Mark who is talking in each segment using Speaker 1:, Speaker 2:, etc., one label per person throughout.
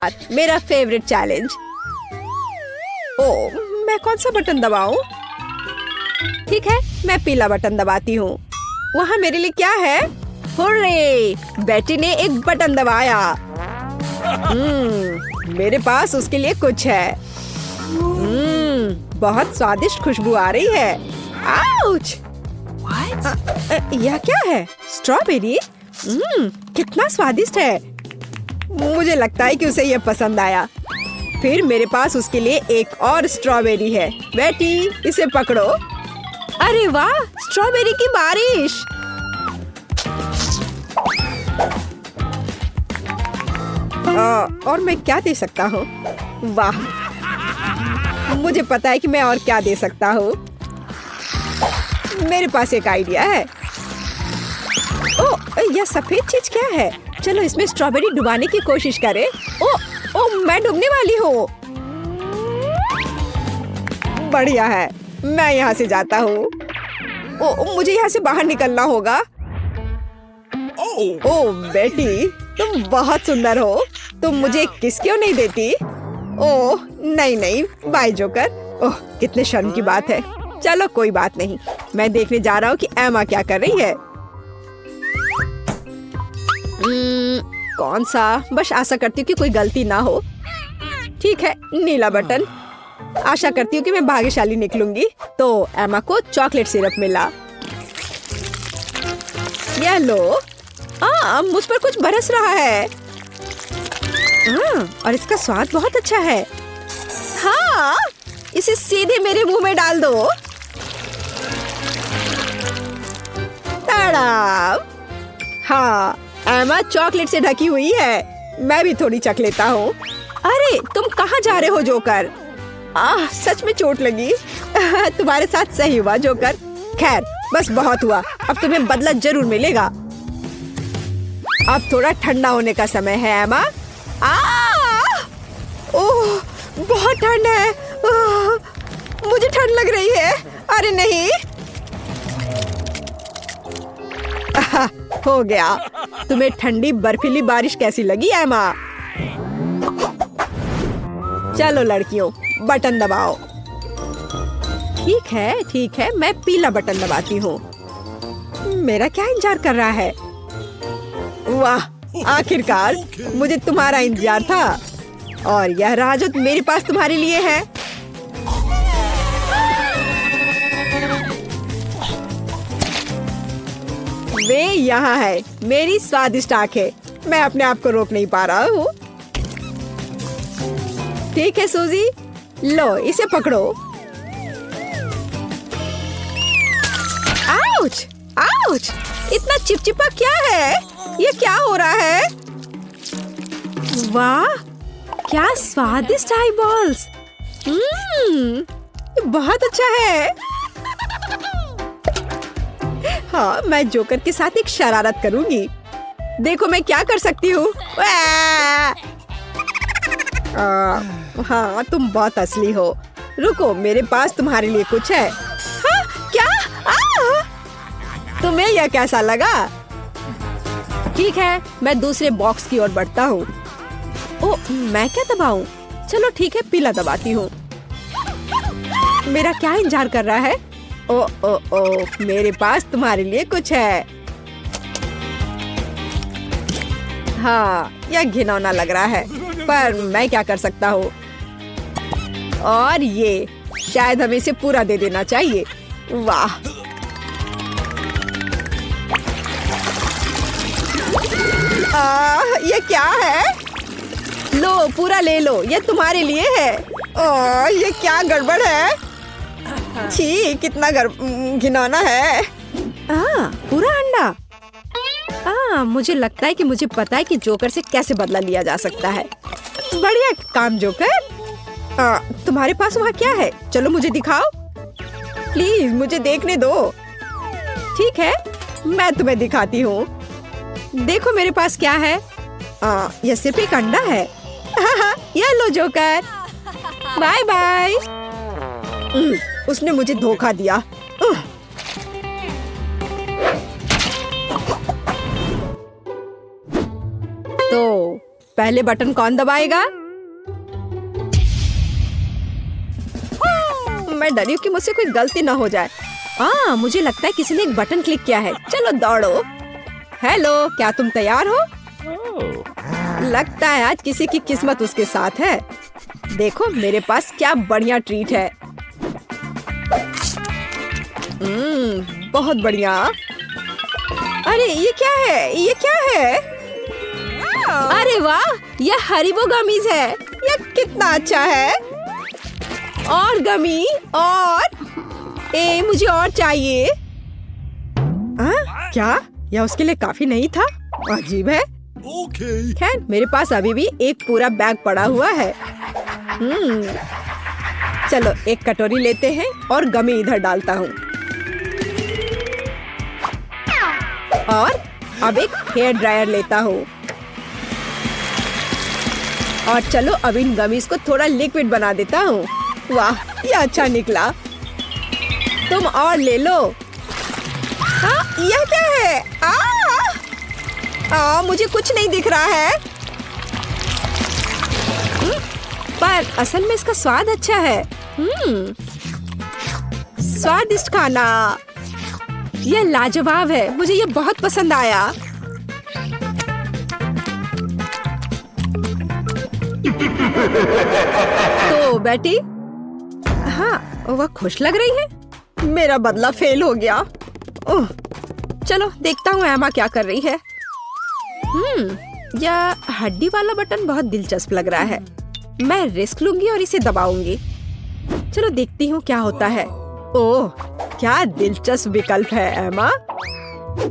Speaker 1: मेरा favourite challenge. ओ, मैं कौन सा बटन दबाऊं? ठीक है, मैं पीला बटन दबाती हूँ। वहाँ मेरे लिए क्या है? हुर्रे! बेटी ने एक बटन दबाया। मेरे पास उसके लिए कुछ है। बहुत स्वादिष्ट खुशबू आ रही है। आउच! यह क्या है? स्ट्रॉबेरी? कितना स्वादिष्ट है। मुझे लगता है कि उसे यह पसंद आया। फिर मेरे पास उसके लिए एक और स्ट्रॉबेरी है। बेटी, इसे पकड़ो। अरे वाह, स्ट्रॉबेरी की बारिश। और मैं क्या दे सकता हूँ? वाह, मुझे पता है कि मैं और क्या दे सकता हूँ। मेरे पास एक आइडिया है। ओह, यह सफेद चीज क्या है? चलो इसमें स्ट्रॉबेरी डुबाने की कोशिश करें। ओह, मैं डूबने वाली हूँ। बढ़िया है, मैं यहाँ से जाता हूँ। ओह, मुझे यहाँ से बाहर निकलना होगा। ओह बेटी, तुम बहुत सुंदर हो। तुम मुझे किस क्यों नहीं देती? ओह नहीं, बाय जोकर। ओह, कितने शर्म की बात है। चलो कोई बात नहीं, मैं देखने जा रहा हूँ कि एमा क्या कर रही है। कौन सा? बस आशा करती हूँ कि कोई गलती ना हो। ठीक है, नीला बटन। आशा करती हूँ कि मैं भाग्यशाली निकलूंगी। तो एमा को चॉकलेट सिरप मिला। ये लो। मुझ पर कुछ बरस रहा है। और इसका स्वाद बहुत अच्छा है। हाँ, इसे सीधे मेरे मुंह में डाल दो। ताड़ा! हाँ, एमा चॉकलेट से ढकी हुई है। मैं भी थोड़ी चख लेता हूँ। अरे, तुम कहाँ जा रहे हो जोकर? सच में चोट लगी। तुम्हारे साथ सही हुआ जोकर। खैर, बस बहुत हुआ। अब तुम्हें बदला जरूर मिलेगा। अब थोड़ा ठंडा होने का समय है एमा। ओह, बहुत ठंड है। मुझे ठंड लग रही है। अरे नहीं। हो गया। तुम्हें ठंडी बर्फीली बारिश कैसी लगी एमा? चलो लड़कियों, बटन दबाओ। ठीक है, मैं पीला बटन दबाती हूँ। मेरा क्या इंतजार कर रहा है? वाह, आखिरकार मुझे तुम्हारा इंतजार था। और यह राह जो मेरे पास तुम्हारे लिए है। वे यहाँ है, मेरी स्वादिष्ट आंखें। मैं अपने आप को रोक नहीं पा रहा हूँ। ठीक है सूजी, लो इसे पकड़ो। आउच! आउच! इतना चिपचिपा क्या है? ये क्या हो रहा है? वाह, क्या स्वादिष्ट आई बॉल्स। बहुत अच्छा है। हाँ, मैं जोकर के साथ एक शरारत करूंगी। देखो मैं क्या कर सकती हूँ। हाँ, तुम बहुत असली हो। रुको, मेरे पास तुम्हारे लिए कुछ है। हाँ, क्या? तुम्हें यह कैसा लगा? ठीक है, मैं दूसरे बॉक्स की ओर बढ़ता हूँ। ओह, मैं क्या दबाऊं? चलो ठीक है, पीला दबाती हूँ। मेरा क्या इंतजार कर रहा है? ओ, मेरे पास तुम्हारे लिए कुछ है। हाँ, यह घिनौना लग रहा है, पर मैं क्या कर सकता हूँ? और ये शायद हमें इसे पूरा दे देना चाहिए। वाह, ये क्या है? लो, पूरा ले लो, ये तुम्हारे लिए है। ये क्या गड़बड़ है? छी, कितना घिनौना है। पूरा अंडा। मुझे लगता है कि मुझे पता है कि जोकर से कैसे बदला लिया जा सकता है। बढ़िया काम जोकर। तुम्हारे पास वहाँ क्या है? चलो मुझे दिखाओ। प्लीज मुझे देखने दो। ठीक है, मैं तुम्हें दिखाती हूँ। देखो मेरे पास क्या है। यह सिर्फ एक अंडा है। ये लो जोकर। Bye bye. उसने मुझे धोखा दिया। तो पहले बटन कौन दबाएगा? मैं डरी हूँ कि मुझसे कोई गलती ना हो जाए। मुझे लगता है किसी ने एक बटन क्लिक किया है। चलो दौड़ो। हेलो, क्या तुम तैयार हो? लगता है आज किसी की किस्मत उसके साथ है। देखो मेरे पास क्या बढ़िया ट्रीट है। बहुत बढ़िया। अरे ये क्या है? ये क्या है? अरे वाह, ये हरीबो गमीज है। ये कितना अच्छा है। और गमी, और मुझे और चाहिए। क्या यह उसके लिए काफी नहीं था? अजीब है। खैर मेरे पास अभी भी एक पूरा बैग पड़ा हुआ है। चलो एक कटोरी लेते हैं और गमी इधर डालता हूँ। और अब एक हेयर ड्रायर लेता हूँ। और चलो अब इन गमीज को थोड़ा लिक्विड बना देता हूँ। वाह, ये अच्छा निकला। तुम और ले लो। यह क्या है? मुझे कुछ नहीं दिख रहा है। पर असल में इसका स्वाद अच्छा है। स्वादिष्ट खाना। यह लाजवाब है। मुझे यह बहुत पसंद आया। तो बेटी, वह खुश लग रही है। मेरा बदला फेल हो गया। चलो देखता हूँ एमा क्या कर रही है। यह हड्डी वाला बटन बहुत दिलचस्प लग रहा है। मैं रिस्क लूंगी और इसे दबाऊंगी। चलो देखती हूँ क्या होता है। ओह, क्या दिलचस्प विकल्प है एमा।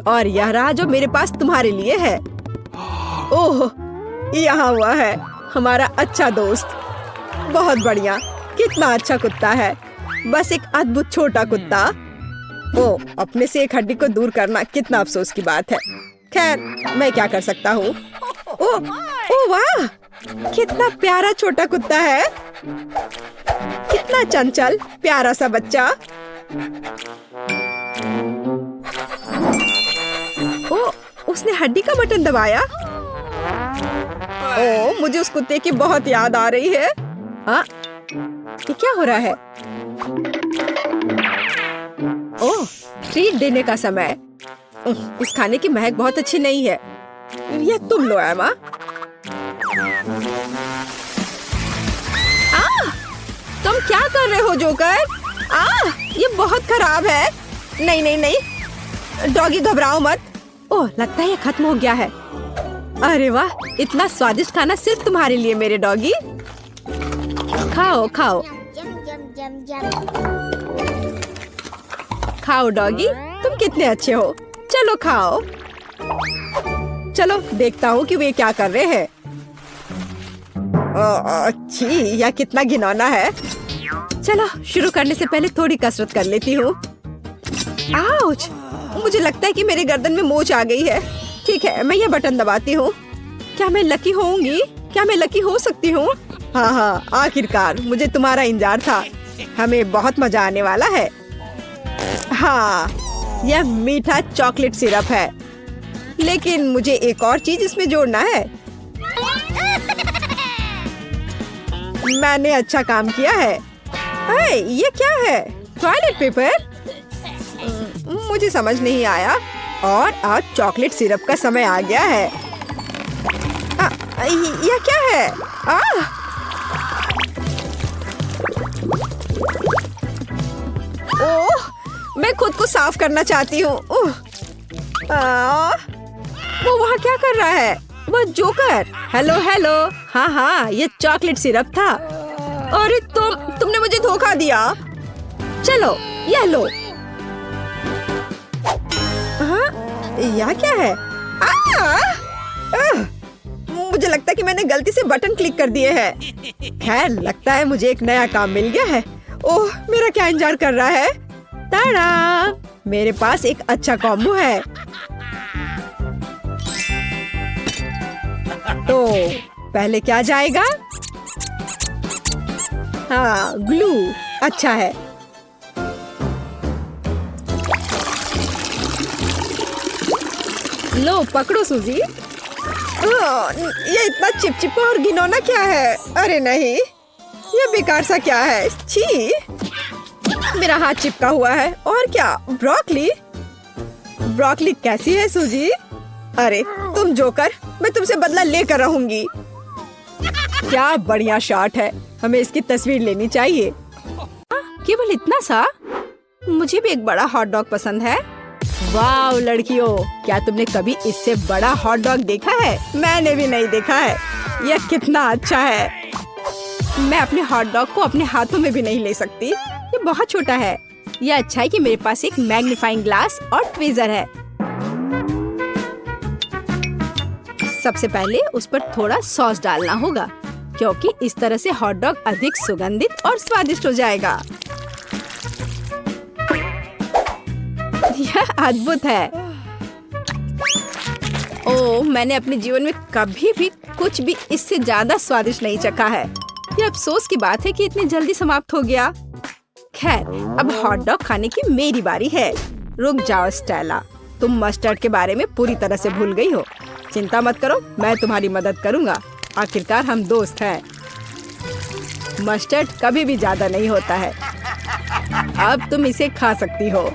Speaker 1: और यह रहा जो मेरे पास तुम्हारे लिए है। ओह, यहाँ हुआ है हमारा अच्छा दोस्त। बहुत बढ़िया। कितना अच्छा कुत्ता है। बस एक अद्भुत छोटा कुत्ता। ओह, अपने से एक हड्डी को दूर करना कितना अफसोस की बात है। खैर मैं क्या कर सकता हूँ। ओह वाह, कितना प्यारा छोटा कुत्ता है। कितना चंचल प्यारा सा बच्चा। ओह, उसने हड्डी का बटन दबाया। ओह, मुझे उस कुत्ते की बहुत याद आ रही है। ये क्या हो रहा है? ओह, ट्रीट देने का समय। इस खाने की महक बहुत अच्छी नहीं है। यह तुम लो एमा। तुम क्या कर रहे हो जोकर? ये बहुत खराब है। नहीं नहीं नहीं, डॉगी घबराओ मत। ओह, लगता है ये खत्म हो गया है। अरे वाह, इतना स्वादिष्ट खाना सिर्फ तुम्हारे लिए मेरे डॉगी। खाओ खाओ खाओ डॉगी, तुम कितने अच्छे हो। चलो खाओ। चलो देखता हूँ कि वे क्या कर रहे हैं। अच्छी, यह कितना घिनौना है। चलो शुरू करने से पहले थोड़ी कसरत कर लेती हूँ। आउच! मुझे लगता है कि मेरे गर्दन में मोच आ गई है। ठीक है, मैं यह बटन दबाती हूँ। क्या मैं लकी होऊंगी? क्या मैं लकी हो सकती हूँ? हाँ, आखिरकार मुझे तुम्हारा इंतजार था। हमें बहुत मजा आने वाला है। हाँ, यह मीठा चॉकलेट सिरप है, लेकिन मुझे एक और चीज इसमें जोड़ना है। मैंने अच्छा काम किया है। ये क्या है? Toilet paper? मुझे समझ नहीं आया। और आज चॉकलेट सिरप का समय आ गया है। यह क्या है? ओह, मैं खुद को साफ करना चाहती हूँ। वो वहाँ क्या कर रहा है? वो जोकर। Hello hello. हाँ, ये चॉकलेट सिरप था। अरे तुमने मुझे धोखा दिया। चलो यह लो। यह क्या है? मुझे लगता है कि मैंने गलती से बटन क्लिक कर दिए हैं। खैर लगता है मुझे एक नया काम मिल गया है। ओह, मेरा क्या इंतजार कर रहा है? ताड़ा! मेरे पास एक अच्छा कॉम्बो है। तो पहले क्या जाएगा? हाँ, ग्लू। अच्छा है। लो पकड़ो सूजी। ये इतना चिपचिपा और घिनौना क्या है? अरे नहीं, ये बेकार सा क्या है? छी, मेरा हाथ चिपका हुआ है। और क्या, ब्रोकली? ब्रोकली कैसी है सूजी? अरे तुम जोकर, मैं तुमसे बदला लेकर रहूंगी। क्या बढ़िया शॉट है, हमें इसकी तस्वीर लेनी चाहिए। केवल इतना सा? मुझे भी एक बड़ा हॉट डॉग पसंद है। वाह लड़कियों, क्या तुमने कभी इससे बड़ा हॉट डॉग देखा है? मैंने भी नहीं देखा है। यह कितना अच्छा है। मैं अपने हॉट डॉग को अपने हाथों में भी नहीं ले सकती, ये बहुत छोटा है। यह अच्छा है कि मेरे पास एक मैग्नीफाइंग ग्लास और ट्वीजर है। सबसे पहले उस पर थोड़ा सॉस डालना होगा, क्योंकि इस तरह से हॉट डॉग अधिक सुगंधित और स्वादिष्ट हो जाएगा। यह अद्भुत है। ओह, मैंने अपने जीवन में कभी भी कुछ भी इससे ज्यादा स्वादिष्ट नहीं चखा है। यह अफसोस की बात है कि इतनी जल्दी समाप्त हो गया। खैर, अब हॉट डॉग खाने की मेरी बारी है। रुक जाओ स्टेला, तुम मस्टर्ड के बारे में पूरी तरह से भूल गई हो। चिंता मत करो, मैं तुम्हारी मदद करूंगा। आखिरकार हम दोस्त हैं। मस्टर्ड कभी भी ज्यादा नहीं होता है। अब तुम इसे खा सकती हो।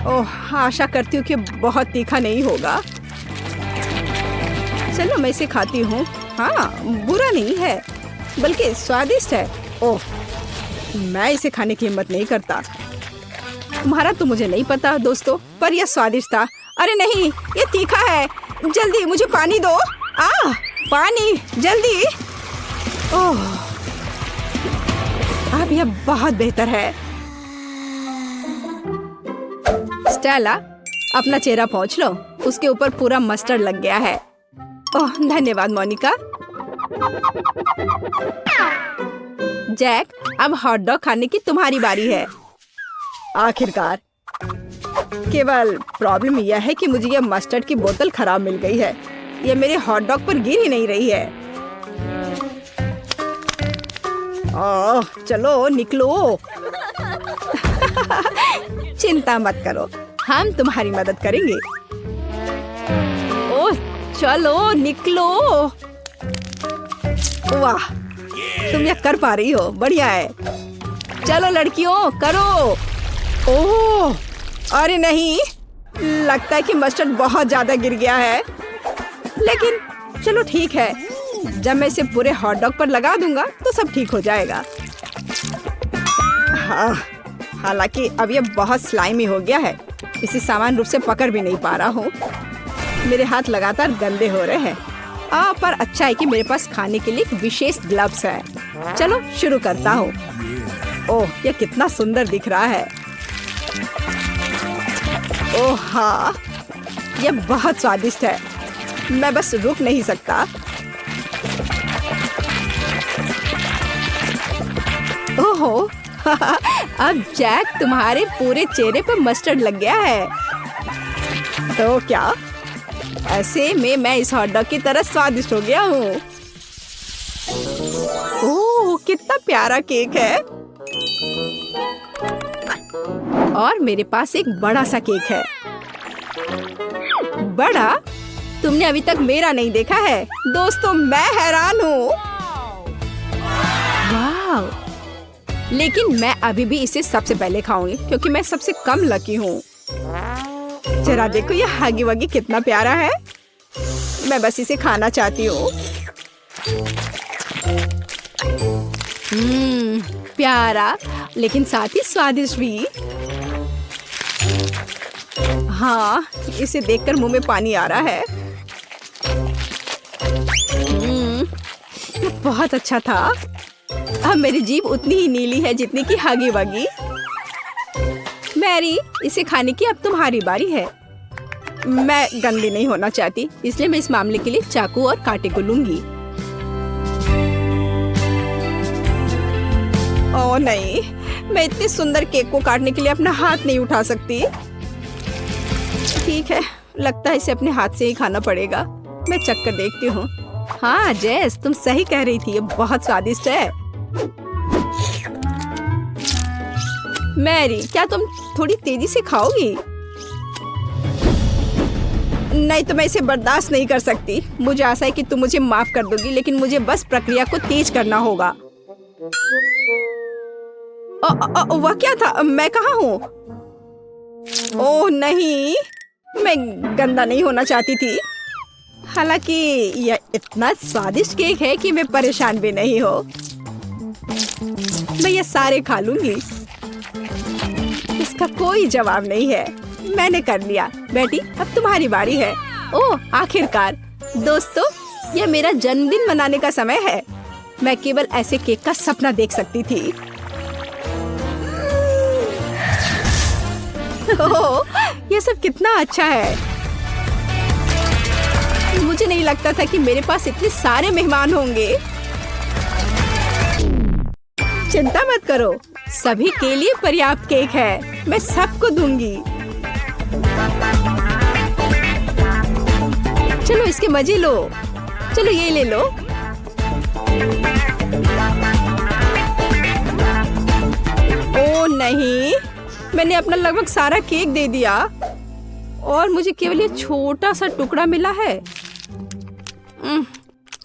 Speaker 1: ओह, आशा करती हूँ कि बहुत तीखा नहीं होगा। चलो मैं इसे खाती हूँ। हाँ, बुरा नहीं है, बल्कि स्वादिष्ट है। ओह, मैं इसे खाने की हिम्मत नहीं करता। तुम्हारा तो मुझे नहीं पता दोस्तों, पर यह स्वादिष्ट था। अरे नहीं, ये तीखा है। जल्दी मुझे पानी दो। पानी जल्दी। ओह, अब यह बहुत बेहतर है। स्टेला, अपना चेहरा पोंछ लो, उसके ऊपर पूरा मस्टर्ड लग गया है। ओह, धन्यवाद मोनिका। जैक, अब हॉट डॉग खाने की तुम्हारी बारी है। आखिरकार। केवल प्रॉब्लम यह है कि मुझे यह मस्टर्ड की बोतल खराब मिल गई है। यह मेरे हॉट डॉग पर गिर ही नहीं रही है। ओह, चलो निकलो। चिंता मत करो, हम तुम्हारी मदद करेंगे। ओह, चलो निकलो। वाह, तुम यह कर पा रही हो, बढ़िया है। चलो लड़कियों, करो। ओह, अरे नहीं, लगता है कि मस्टर्ड बहुत ज्यादा गिर गया है। लेकिन चलो ठीक है, जब मैं इसे पूरे हॉट डॉग पर लगा दूंगा तो सब ठीक हो जाएगा। हाँ, हालांकि अब यह बहुत स्लाइमी हो गया है, इसे सामान्य रूप से पकड़ भी नहीं पा रहा हूँ। मेरे हाथ लगातार गंदे हो रहे हैं। पर अच्छा है कि मेरे पास खाने के लिए एक विशेष ग्लव्स है। चलो शुरू करता हूँ। ओह, यह कितना सुंदर दिख रहा है। ओह हाँ, यह बहुत स्वादिष्ट है। मैं बस रुक नहीं सकता। ओहो, अब जैक तुम्हारे पूरे चेहरे पर मस्टर्ड लग गया है। तो क्या ऐसे में मैं इस हॉट डॉग की तरह स्वादिष्ट हो गया हूँ। ओह, कितना प्यारा केक है। और मेरे पास एक बड़ा सा केक है। बड़ा? तुमने अभी तक मेरा नहीं देखा है। दोस्तों, मैं हैरान हूँ। वाह! लेकिन मैं अभी भी इसे सबसे पहले खाऊंगी, क्योंकि मैं सबसे कम लकी हूँ। जरा देखो ये हगी वगी कितना प्यारा है। मैं बस इसे खाना चाहती हूँ। प्यारा, लेकिन साथ ही स्वादिष्ट भी। हाँ, इसे देखकर मुंह में पानी आ रहा है। ये बहुत अच्छा था। अब मेरी जीभ उतनी ही नीली है जितनी की हगी वगी। मैरी, इसे खाने की अब तुम्हारी बारी है। मैं गंदी नहीं होना चाहती, इसलिए मैं इस मामले के लिए चाकू और कांटे को लूंगी। ओह नहीं, मैं इतने सुंदर केक को काटने के लिए अपना हाथ नहीं उठा सकती। ठीक है, लगता है इसे अपने हाथ से ही खाना पड़ेगा। मैं चक्कर देखती हूँ। हाँ जेस, तुम सही कह रही थी, ये बहुत स्वादिष्ट है। मैरी, क्या तुम थोड़ी तेजी से खाओगी? नहीं तो मैं इसे बर्दाश्त नहीं कर सकती। मुझे आशा है कि तुम मुझे माफ कर दोगी, लेकिन मुझे बस प्रक्रिया को तेज करना होगा। वह क्या था? मैं कहाँ हूँ? ओह नहीं, मैं गंदा नहीं होना चाहती थी। हालांकि यह इतना स्वादिष्ट केक है कि मैं परेशान भी नहीं हो। मैं ये सारे खा लूंगी, इसका कोई जवाब नहीं है। मैंने कर लिया। बेटी, अब तुम्हारी बारी है। ओह आखिरकार। दोस्तों, यह मेरा जन्मदिन मनाने का समय है। मैं केवल ऐसे केक का सपना देख सकती थी। ओह, यह सब कितना अच्छा है। मुझे नहीं लगता था कि मेरे पास इतने सारे मेहमान होंगे। चिंता मत करो, सभी के लिए पर्याप्त केक है। मैं सबको दूंगी। चलो इसके मजे लो। चलो ये ले लो। ओह नहीं, मैंने अपना लगभग सारा केक दे दिया और मुझे केवल ये छोटा सा टुकड़ा मिला है।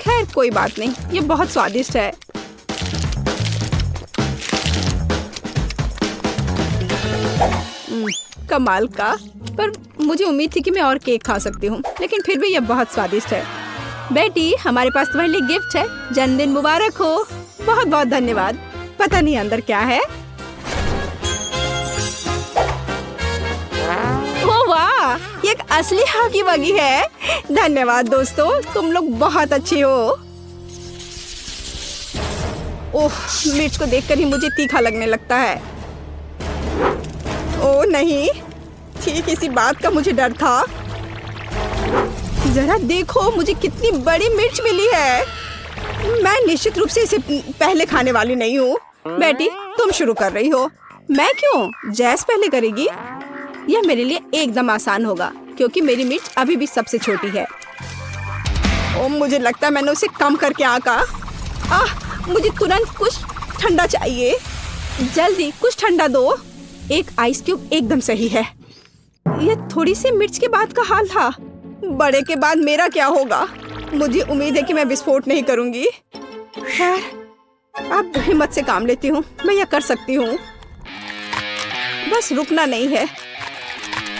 Speaker 1: खैर कोई बात नहीं, ये बहुत स्वादिष्ट है। कमाल का। पर मुझे उम्मीद थी कि मैं और केक खा सकती हूँ, लेकिन फिर भी यह बहुत स्वादिष्ट है। बेटी, हमारे पास तुम्हारे लिए गिफ्ट है। जन्मदिन मुबारक हो। बहुत बहुत धन्यवाद। पता नहीं अंदर क्या है। ओह वाह, ये एक असली हगी वगी है। धन्यवाद दोस्तों, तुम लोग बहुत अच्छे हो। ओह, मिर्च को देखकर ही मुझे तीखा लगने लगता है। ओह नहीं, ठीक इसी बात का मुझे डर था। जरा देखो मुझे कितनी बड़ी मिर्च मिली है। मैं निश्चित रूप से इसे पहले खाने वाली नहीं हूँ। बेटी, तुम शुरू कर रही हो। मैं क्यों? जैस पहले करेगी। यह मेरे लिए एकदम आसान होगा क्योंकि मेरी मिर्च अभी भी सबसे छोटी है। ओह, मुझे लगता है मैंने उसे कम करके आका। मुझे तुरंत कुछ ठंडा चाहिए। जल्दी कुछ ठंडा दो। एक आइस क्यूब एकदम सही है। यह थोड़ी सी मिर्च के बाद का हाल था। बड़े के बाद मेरा क्या होगा? मुझे उम्मीद है कि मैं विस्फोट नहीं करूंगी। खैर, अब हिम्मत से काम लेती हूँ। मैं यह कर सकती हूँ। बस रुकना नहीं है।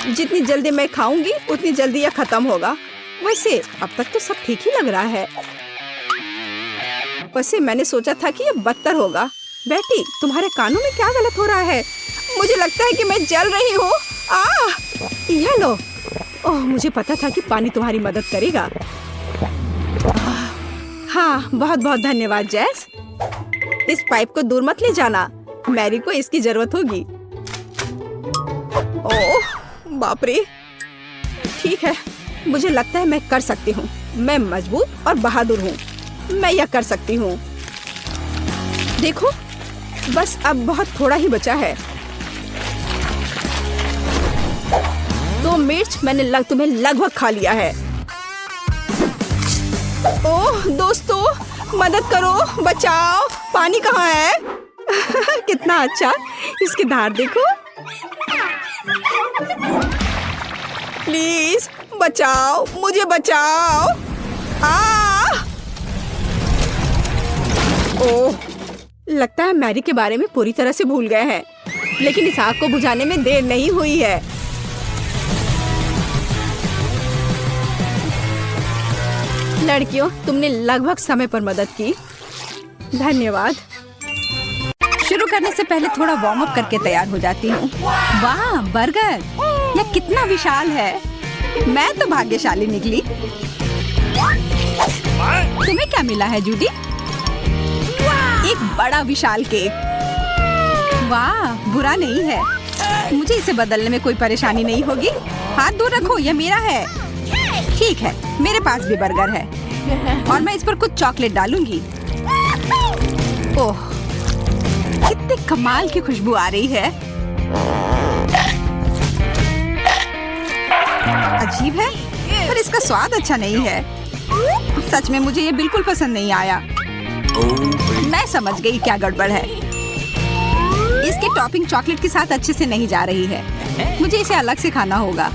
Speaker 1: जितनी जल्दी मैं खाऊंगी उतनी जल्दी यह खत्म होगा। वैसे अब तक तो सब ठीक ही लग रहा है। वैसे मैंने सोचा था कि यह बदतर होगा। बेटी, तुम्हारे कानों में क्या गलत हो रहा है? मुझे लगता है कि मैं जल रही हूँ। यह लो। ओह, मुझे पता था कि पानी तुम्हारी मदद करेगा। हाँ, बहुत बहुत धन्यवाद जैस। इस पाइप को दूर मत ले जाना, मैरी को इसकी जरूरत होगी। ओह बाप रे। ठीक है, मुझे लगता है मैं कर सकती हूँ। मैं मजबूत और बहादुर हूँ। मैं यह कर सकती हूँ। देखो, बस अब बहुत थोड़ा ही बचा है। तो मिर्च मैंने तुम्हें लगभग खा लिया है। ओह दोस्तों, मदद करो, बचाओ। पानी कहाँ है? कितना अच्छा, इसकी धार देखो। प्लीज बचाओ, मुझे बचाओ। ओह, लगता है मैरी के बारे में पूरी तरह से भूल गए हैं, लेकिन इस आग को बुझाने में देर नहीं हुई है। लड़कियों, तुमने लगभग समय पर मदद की। धन्यवाद। शुरू करने से पहले थोड़ा वार्म अप करके तैयार हो जाती हूँ। वाह, बर्गर! यह कितना विशाल है। मैं तो भाग्यशाली निकली। तुम्हें क्या मिला है जूडी? एक बड़ा विशाल केक। वाह, बुरा नहीं है। मुझे इसे बदलने में कोई परेशानी नहीं होगी। हाथ दूर रखो, यह मेरा है। ठीक है, मेरे पास भी बर्गर है और मैं इस पर कुछ चॉकलेट डालूंगी। ओह, कितने कमाल की खुशबू आ रही है। अजीब है, पर इसका स्वाद अच्छा नहीं है। सच में मुझे ये बिल्कुल पसंद नहीं आया। मैं समझ गई क्या गड़बड़ है। इसकी टॉपिंग चॉकलेट के साथ अच्छे से नहीं जा रही है। मुझे इसे अलग से खाना होगा।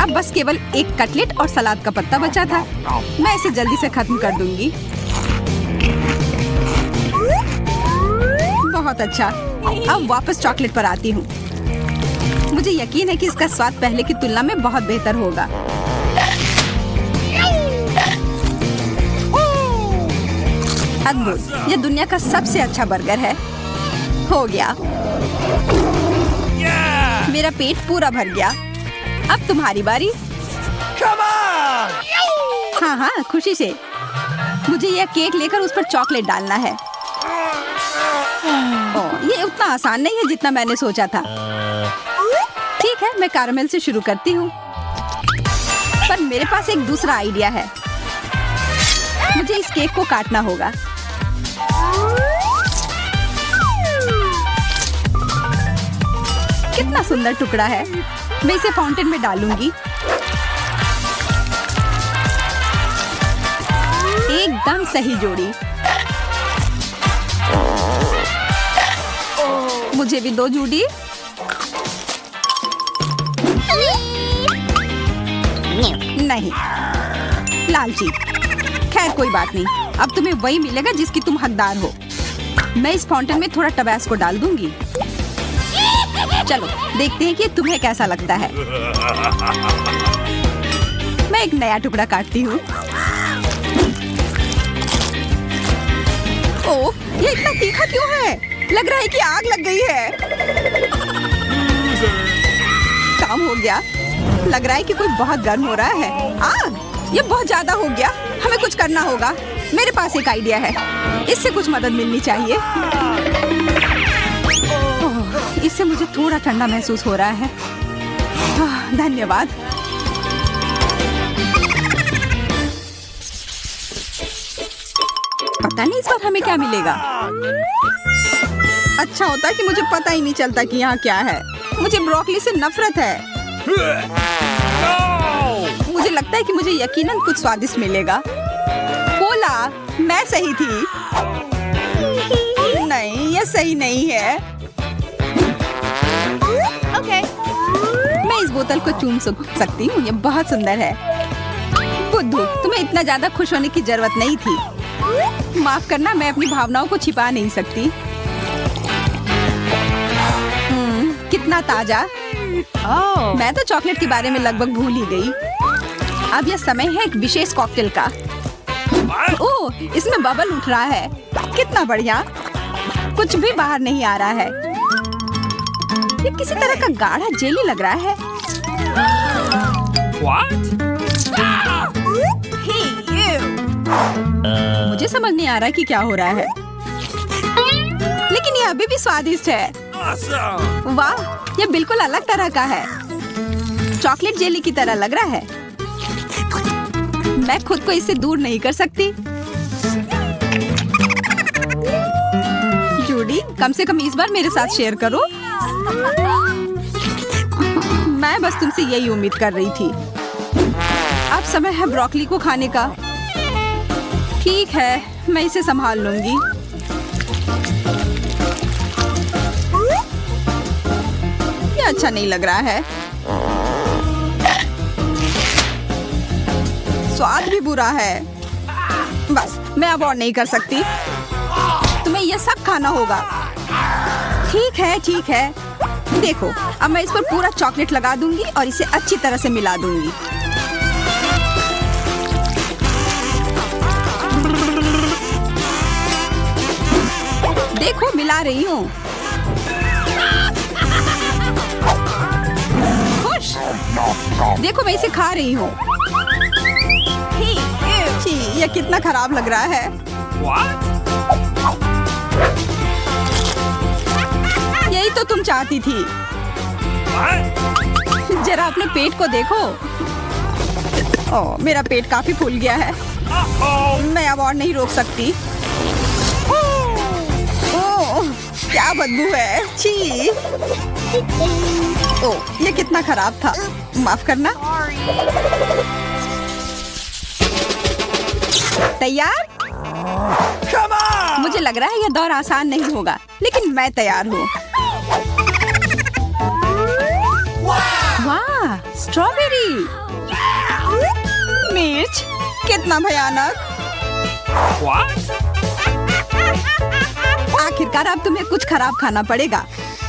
Speaker 2: अब बस केवल एक कटलेट और सलाद का पत्ता बचा था। मैं इसे जल्दी से खत्म कर दूंगी। बहुत अच्छा। अब वापस चॉकलेट पर आती हूँ। मुझे यकीन है कि इसका स्वाद पहले की तुलना में बहुत बेहतर होगा। अद्भुत! यह दुनिया का सबसे अच्छा बर्गर है। हो गया। मेरा पेट पूरा भर गया। अब तुम्हारी बारी। हाँ हाँ, खुशी से। मुझे यह केक लेकर उस पर चॉकलेट डालना है। ओह, ये उतना आसान नहीं है जितना मैंने सोचा था। ठीक है, मैं कैरामेल से शुरू करती हूँ। पर मेरे पास एक दूसरा आइडिया है। मुझे इस केक को काटना होगा। कितना सुंदर टुकड़ा है। मैं इसे फाउंटेन में डालूंगी। एकदम सही जोड़ी। मुझे भी दो जोड़ी। नहीं, लालची। खैर कोई बात नहीं। अब तुम्हें वही मिलेगा जिसकी तुम हकदार हो। मैं इस फाउंटेन में थोड़ा टबास्को डाल दूंगी। चलो देखते हैं कि तुम्हें कैसा लगता है। मैं एक नया टुकड़ा काटती हूँ। ओह, ये इतना तीखा क्यों है? लग रहा है कि आग लग गई है। काम हो गया। लग रहा है कि कोई बहुत गर्म हो रहा है। आग! ये बहुत ज्यादा हो गया। हमें कुछ करना होगा। मेरे पास एक आइडिया है। इससे कुछ मदद मिलनी चाहिए। इससे मुझे थोड़ा ठंडा महसूस हो रहा है। धन्यवाद। पता नहीं इस बार हमें क्या मिलेगा। अच्छा होता कि मुझे पता ही नहीं चलता कि यहाँ क्या है। मुझे ब्रोकली से नफरत है। मुझे लगता है कि मुझे यकीनन कुछ स्वादिष्ट मिलेगा। बोला, मैं सही थी। नहीं, यह सही नहीं है। मैं इस बोतल को चूम सकती हूँ। यह बहुत सुंदर है। बुद्धू, तुम्हें इतना ज्यादा खुश होने की जरूरत नहीं थी। माफ करना, मैं अपनी भावनाओं को छिपा नहीं सकती। कितना ताजा। मैं तो चॉकलेट के बारे में लगभग भूल ही गई। अब यह समय है एक विशेष कॉकटेल का। ओह, इसमें बबल उठ रहा है। कितना बढ़िया। कुछ भी बाहर नहीं आ रहा है। ये किसी तरह का गाढ़ा जेली लग रहा है। मुझे समझ नहीं आ रहा कि क्या हो रहा है, लेकिन ये अभी भी स्वादिष्ट है। वाह, ये बिल्कुल अलग तरह का है। चॉकलेट जेली की तरह लग रहा है। मैं खुद को इससे दूर नहीं कर सकती। जूडी, कम से कम इस बार मेरे साथ शेयर करो। मैं बस तुमसे यही उम्मीद कर रही थी। अब समय है ब्रोकली को खाने का। ठीक है, मैं इसे संभाल लूंगी। ये अच्छा नहीं लग रहा है। स्वाद भी बुरा है। बस, मैं अब और नहीं कर सकती। तुम्हें यह सब खाना होगा। ठीक है, ठीक है। देखो, अब मैं इस पर पूरा चॉकलेट लगा दूंगी और इसे अच्छी तरह से मिला दूंगी। देखो, मिला रही हूँ। खुश। देखो, मैं इसे खा रही हूँ। छी, यह कितना खराब लग रहा है। यही तो तुम चाहती थी। जरा अपने पेट को देखो। ओह, मेरा पेट काफी फूल गया है। मैं अब और नहीं रोक सकती। ओह, क्या बदबू है। छी। ओह, ये कितना खराब था। माफ करना। तैयार? मुझे लग रहा है यह दौर आसान नहीं होगा, लेकिन मैं तैयार हूँ। वाह! स्ट्रॉबेरी, मिर्च, कितना भयानक। आखिरकार अब तुम्हें कुछ खराब खाना पड़ेगा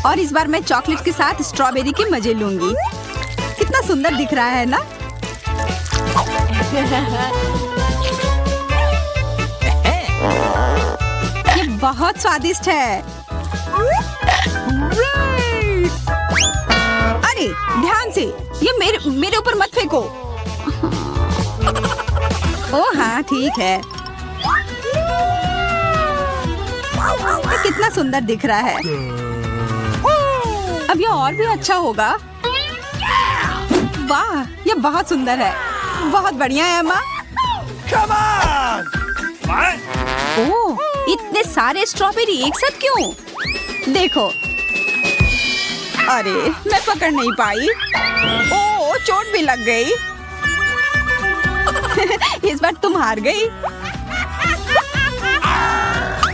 Speaker 2: और इस बार मैं चॉकलेट के साथ स्ट्रॉबेरी के मजे लूंगी। कितना सुंदर दिख रहा है ना? ये बहुत स्वादिष्ट है। अरे ध्यान से, ये मेरे ऊपर मत फेंको। ओह हाँ ठीक है। ये कितना सुंदर दिख रहा है। अब ये और भी अच्छा होगा। वाह, ये बहुत सुंदर है। बहुत बढ़िया है एमा। ओह, इतने सारे स्ट्रॉबेरी एक साथ क्यों? देखो। अरे मैं पकड़ नहीं पाई। ओह, चोट भी लग गई। इस बार तुम हार गई।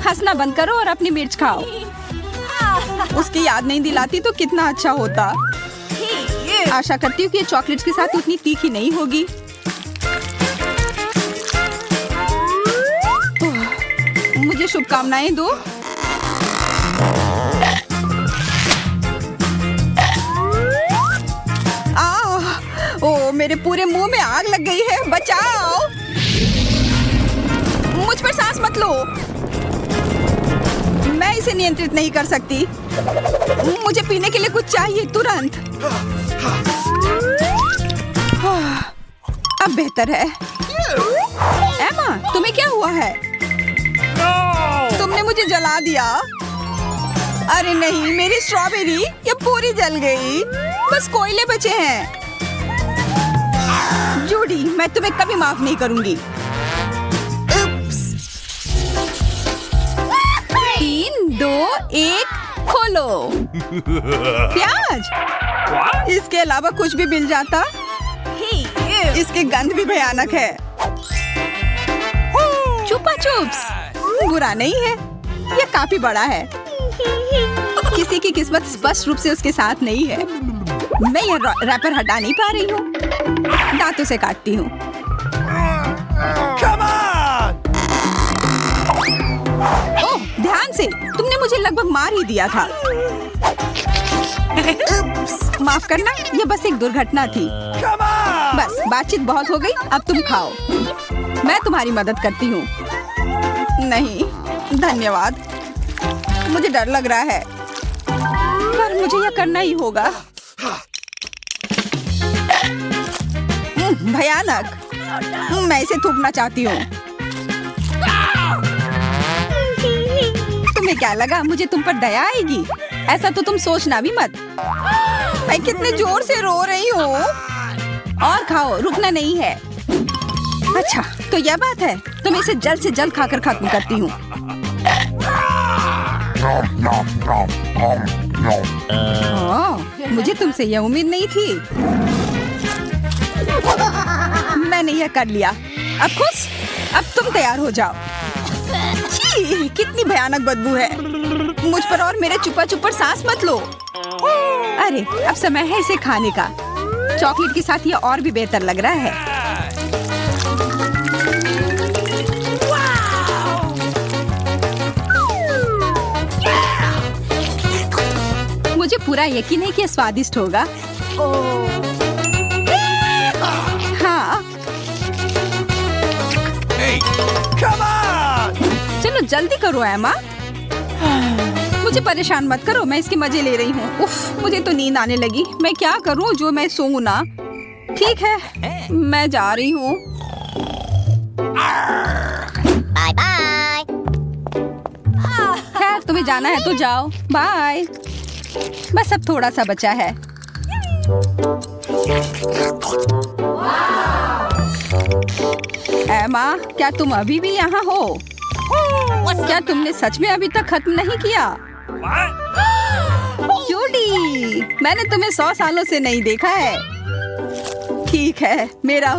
Speaker 2: हंसना बंद करो और अपनी मिर्च खाओ। उसकी याद नहीं दिलाती तो कितना अच्छा होता। आशा करती हूँ कि ये चॉकलेट के साथ उतनी तीखी नहीं होगी। मुझे शुभकामनाएं दो। ओह, मेरे पूरे मुंह में आग लग गई है। बचाओ! मुझ पर सांस मत लो। मैं इसे नियंत्रित नहीं कर सकती। मुझे पीने के लिए कुछ चाहिए तुरंत। अब बेहतर है। एमा, तुम्हें क्या हुआ है? तुमने मुझे जला दिया। अरे नहीं, मेरी स्ट्रॉबेरी ये पूरी जल गई। बस कोयले बचे हैं। जूडी, मैं तुम्हें कभी माफ नहीं करूंगी। 3, 2, 1, खोलो। प्याज? इसके अलावा कुछ भी मिल जाता। इसकी गंध भी भयानक है। चुपा चुप्स बुरा नहीं है, ये काफी बड़ा है। किसी की किस्मत स्पष्ट रूप से उसके साथ नहीं है। मैं ये रैपर हटा नहीं पा रही हूँ। दांतों से काटती हूँ। ओह, ध्यान से, तुमने मुझे लगभग मार ही दिया था। माफ करना, ये बस एक दुर्घटना थी। बस बातचीत बहुत हो गई, अब तुम खाओ। मैं तुम्हारी मदद करती हूँ। नहीं, धन्यवाद। मुझे डर लग रहा है, पर मुझे यह करना ही होगा। भयानक। मैं इसे थूकना चाहती हूँ। तुम्हें क्या लगा मुझे तुम पर दया आएगी? ऐसा तो तुम सोचना भी मत। मैं कितने जोर से रो रही हूँ। और खाओ, रुकना नहीं है। अच्छा, तो यह बात है। तो मैं इसे जल्द से जल्द खाकर खत्म करती हूँ। मुझे तुमसे यह उम्मीद नहीं थी। मैंने यह कर लिया। अब खुश? अब तुम तैयार हो जाओ। छी, कितनी भयानक बदबू है। मुझ पर और मेरे चुपा चुप पर सांस मत लो। अरे, अब समय है इसे खाने का। चॉकलेट के साथ ये और भी बेहतर लग रहा है। मुझे पूरा यकीन है कि यह स्वादिष्ट होगा। हाँ। चलो जल्दी करो एमा। मुझे परेशान मत करो, मैं इसके मजे ले रही हूँ। उफ, मुझे तो नींद आने लगी। मैं क्या करूँ जो मैं सोऊं ना। ठीक है, मैं जा रही हूँ।
Speaker 3: Bye bye.
Speaker 2: खैर, तुम्हें जाना है तो जाओ। बाय। बस अब थोड़ा सा बचा है। एमा, क्या तुम अभी भी यहाँ हो? क्या तुमने सच में अभी तक खत्म नहीं किया? जूडी, मैंने तुम्हें 100 सालों से नहीं देखा है। ठीक है, मेरा